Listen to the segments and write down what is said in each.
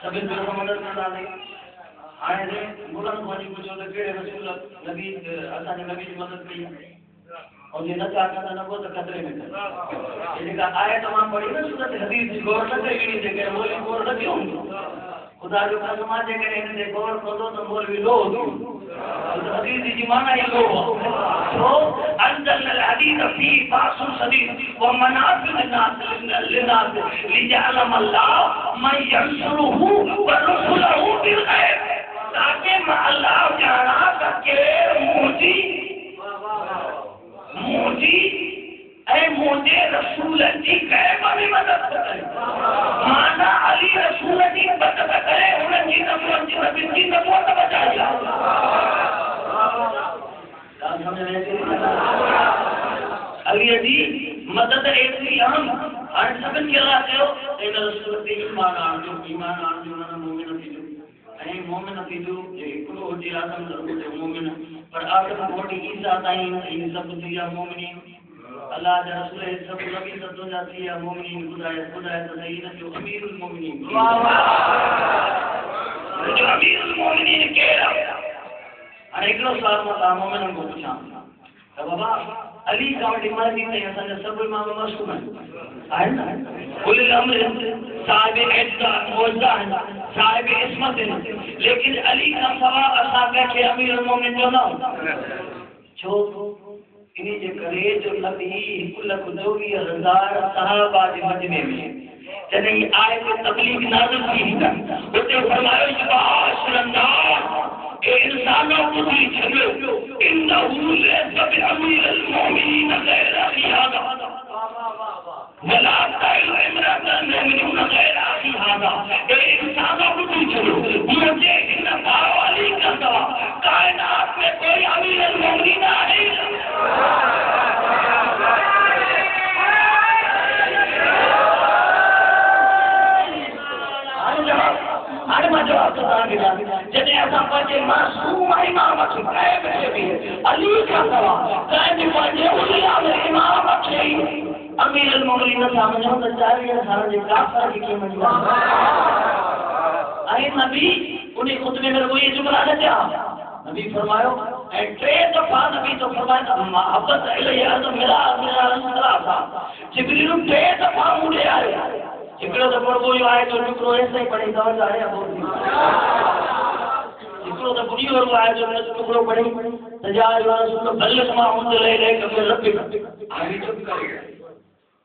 سبھی کو مدد کرنا دے آئے دے بلند کو جی پوچھو تے کیڑے رسول نبی اساں نے نبی کی مدد کی اور یہ نہ چاہتا نہ وہ تو خطرے میں تھا یہ کہ آئے تمام بڑی نا سورت حدیث کی غور نہ کرے گی کہ مولوی غور نہ کیوں خدا جو قسم آجے کرے ہیں کہ غور کو تو مولوی لو حدیث کی معنی یہ لو تو انزل الحديث فيه باس شديد ومنافع للناس ليعلم الله من ينصره ورسله بالغيب تاکہ اللہ جانا کہ موجی اے موجے رسول جی غیب میں مدد کرے مانا علی رسول جی مدد کرے انہیں جی نبوت جی نبی جی نبوت بچایا علی جی مدد ایسی ہم ہر سبن کے لاتے ہو ان رسول جی ایمان آن جو نا مومن تھی جو مومن تھی جو ایکلو جی آدم ضرورت مومن پر آدم بوٹی عیسیٰ تائیں ان سب دیا مومنین اللہ جا رسول سب نبی سب دنیا دیا مومنین خدای تدین جو امیر المومنین جو امیر المومنین کہہ رہا اور ایکلو سال میں مومنوں کو پوچھا تو بابا علی کا مرضی تے اساں سب امام معصوم ہیں ہے نا کل الامر صاحب عزت موجزہ ہے صاحب عصمت ہے لیکن علی کا ثواب اساں کہ امیر المومنین جو نہ چھو انہی جے کرے جو نبی کل خدوی ہزار صحابہ دے مجمع میں جنہیں آئے تو تبلیغ نازل کی ہوتے فرمایا شباش رندار اے انسانوں کو بھی چھلو انہو لیس بامیر المومنین غیر اخیادا ولا تائل امرات المومنون غیر اخیادا اے انسانوں کو بھی چھلو مجھے انہا والی کا دوا کائنات میں کوئی امیر المومنین نہیں جواب تو جنہیں ایسا پڑھے معصوم امام غیب ہے بھی علی کا سوال غیب پڑھے اولیاء میں امام اچھے امیر المومنین سامنے ہوتا چاہیے سارا جی کافر کی قیمت اے نبی انہیں خطبے میں وہ یہ جملہ نہ چاہا نبی فرمایا اے ٹرے دفعہ نبی تو فرمایا محبت علیہ اعظم میرا رسول تھا جبریل ٹرے دفعہ مجھے آئے جکڑو تو پڑھ وہ آئے تو ٹکڑو ایسے ہی پڑھی دور جا رہے ہیں بہت جکڑو تو بڑی اور آئے جو ٹکڑو پڑھی تجاہ اللہ رسول اللہ بلغ ما انزل الیک من ربک آئی چپ کر گئے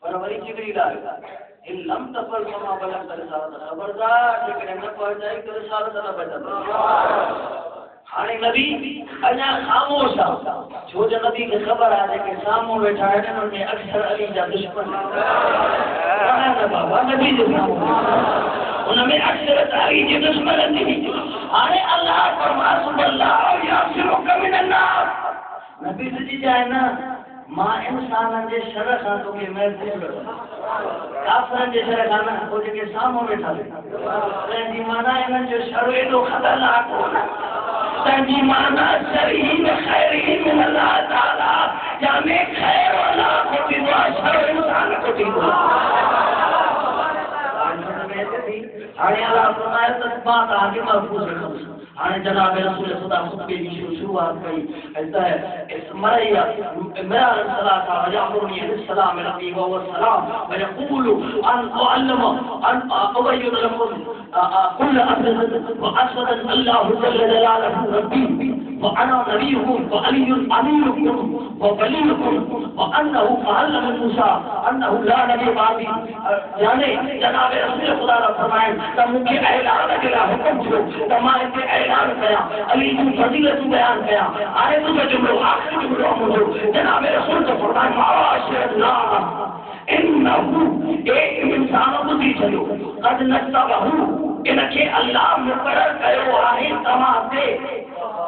اور وہی جبریل آئے ان لم تفعل فما بلغت رسالت خبردار لیکن نہ پہنچ جائے تو رسالت نہ بچا ہانے نبی اجا خاموش تھا جو نبی کی خبر آ کہ سامنے بیٹھا ہے انہوں نے اکثر علی کا دشمن ہے بابا نبی جو انہوں نے اکثر علی کے دشمن نہیں ہانے اللہ فرما سب اللہ یاسرک من الناس نبی سے جائے نا ماں انسان کے شرع خان تو کہ میں کافرن کے شرع خان کو کے سامنے بیٹھا ہے دی مانا ان جو شرع تو خطرناک ہونا تنجی مانا شرعین خیرین من اللہ تعالی جامع خیر والا کو دیوا شر انسان کو دیوا آنے اللہ فرمایا تسبات آگے محفوظ رکھو آنے جناب رسول خدا خطبے کی شروعات کی ایسا ہے اس مریا میرا الصلاۃ وجعلنی بالسلام ربی و السلام ويقول ان اعلم ان ابين لكم كل اسد واسد الله جل جلاله ربي وانا نبيكم وعلي اميركم ووليكم وانه فعل من موسى انه لا نبي بعدي یعنی جناب رسول خدا نے فرمایا تم کے اعلان کا حکم چھو تمام کے اعلان کیا علی کی فضیلت بیان کیا آئے تو جملہ آخری جملہ جناب رسول کو فرمایا معاشر اللہ انہو ایک انسان کو دی چلو قد نصبہ انکے اللہ مقرر کرو آئے تمام دے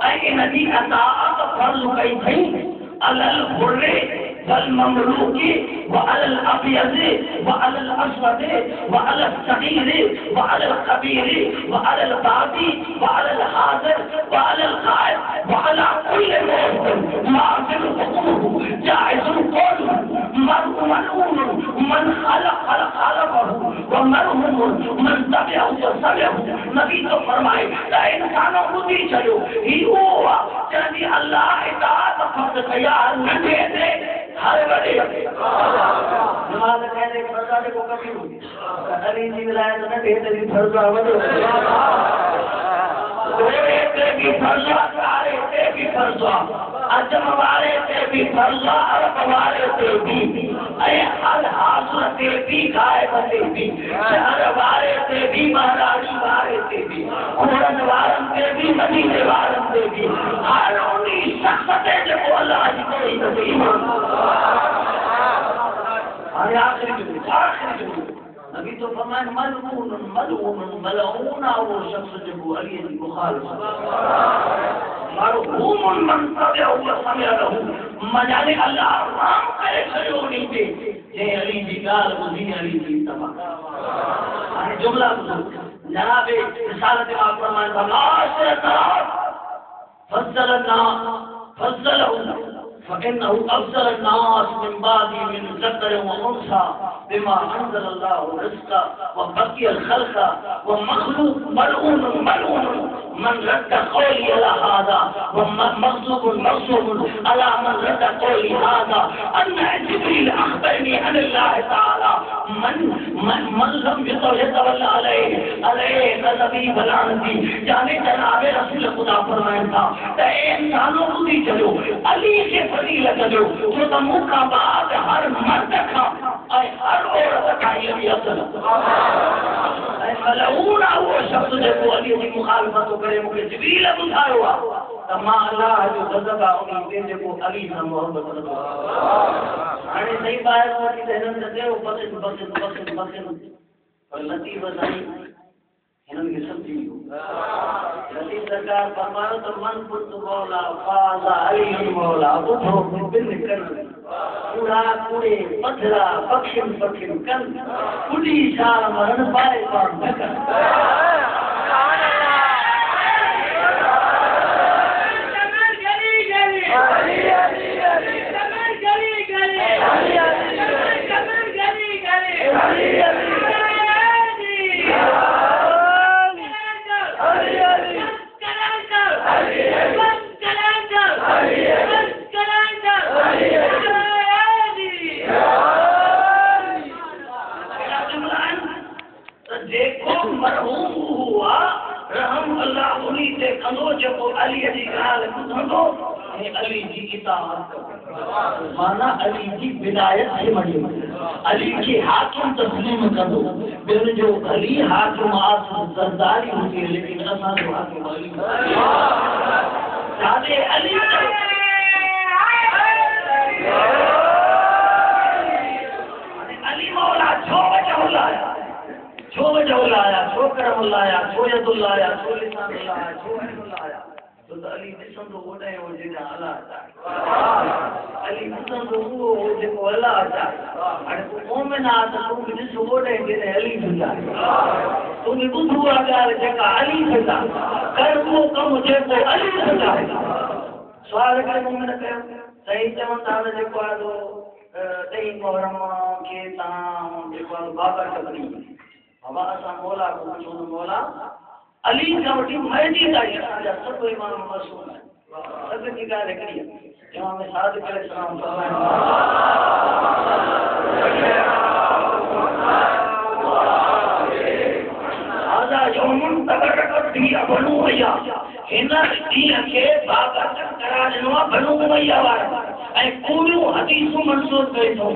اے نبی اطاعت فرض کئی تھی علی الحر والمملوک وعلى الأبيض وعلى الأسود وعلى الصغير وعلى الكبير وعلى البادي وعلى الحاضر وعلى الغائب وعلى كل مسلم لازم حقوق جائز قول مرء ملعون من خلقه ومرء مرحوم من تبعہ وسبعہ. نبی تو فرمائے تا انسانوں بدھی چلو ہی ہوا جنہی اللہ اطاعت فرض کیا نبی دے ہر بڑے نماز کہنے کے فرض کو کبھی ہوئی علی جی ولایت نہ کہتے بھی فرض وجہ تے بھی فرض سارے تے بھی فرض عجم والے تے بھی فرض عرب والے تے بھی اے ہر حاضر تے بھی غائب تے بھی شہر والے تے بھی مہاراجی والے تے بھی قرآن والن تے بھی مدینے والن تے بھی ہر انہی شخص تے جو اللہ جی کوئی نبی آخری جملے نبی تو فرمائے ملعون ملعون ملعون وہ شخص جو علی کی مخالف مرحوم من تبعہ وسمع له مجالے اللہ رام کرے کھڑو نہیں دے جے علی کی گال بدھی علی کی تباہ جملہ جناب رسالت پاک فرمائے فضلہ فإنه أفضل الناس من بعدي من ذكر وأنثى بما أنزل الله رزقا وبقي الخلق ومخلوق ملعون ملعون من رد قولي على هذا ومغضوب مغضوب على من رد قولي هذا أن جبريل أخبرني عن الله تعالى من لم يتولى عليه غضبي ولعنتي جانے جناب رسول خدا فرمائے تھا کہ انسانوں کو بھی چلو علی کے فضیلت جو تو موقع بعد ہر مرد کا اے ہر عورت کا یہ اصل اے ملعون وہ شخص جو علی کی مخالفت کرے مجھے جبریل بتایا ہوا تما اللہ جو غضب ہے ان کو علی سے محبت کرو ہن صحیح بات ہے کہ دہن دے او بس اور لطیف بھائی انہوں نے سمجھی لطیف سرکار فرمایا تو من پرت مولا فاز علی مولا اٹھو بن کر پورا پورے پتھرا پکشن پکشن کن پوری شار مرن پائے پر نکر علی جی اطاعت مانا علی کی ولایت سے مڑی علی کی حاکم تسلیم کرو پھر جو علی حاکم آس سرداری ہوتی ہے لیکن اصل حاکم علی زیادہ علی علی مولا چھو وجہ اللہ چھو وجہ اللہ چھو کرم اللہ چھو ید اللہ چھو لسان اللہ چھو علم اللہ تو علی دسن تو وہ نہیں ہو جینا اللہ چاہے علی دسن تو وہ ہو جینا اللہ چاہے اور مومن آتا تو جس وہ نہیں جینا علی چاہے تو نے بدھو آگار جگہ علی چاہے کر وہ کم جینا علی چاہے سوال کرے مومن کہو صحیح چمن تانا جیکو آدھو دہی محرم کے تام جیکو آدھو بابا چکنی بابا اسا مولا کو چھوڑ مولا علی کا وٹی مہدی کا یہ سب امام معصوم ہے سب کی کا لکڑی امام صادق علیہ السلام فرمائے آزا یوم تبرکت بھی بنو امیہ ہنا دین کے بابا کرا جنوا بنو امیہ وارا اے پورو حدیث منسوخ کئی تو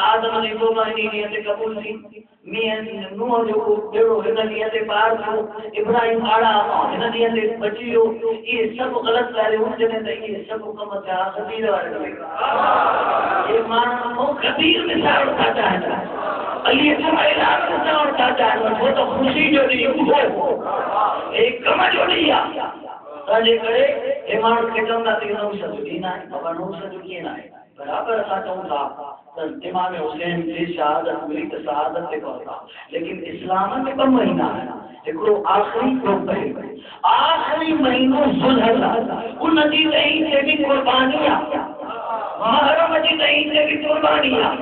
آدم علیہ السلام نے نیت قبول تھی میں نوح جو بیڑو ہدایت پار تھو ابراہیم آڑا ہدایت بچیو یہ سب غلط کرے ان جنے تے یہ سب کم کیا خبیر والے یہ مان کو خبیر مثال اٹھاتا ہے علی کا اعلان کرتا اٹھاتا ہے وہ تو خوشی جو دی وہ ایک کم جو دیا ساجے کرے ایمان کے چوندا تے نو سد دینا ہے بابا نو سد کینا ہے برابر سا چوندا امام حسین کی شہادت ملی تو شہادت سے کہتا لیکن اسلام میں کم مہینہ ہے دیکھو آخری آخری مہینوں ذوالحجہ ان کی نہیں سے بھی قربانیاں محرم کی نہیں سے بھی قربانیاں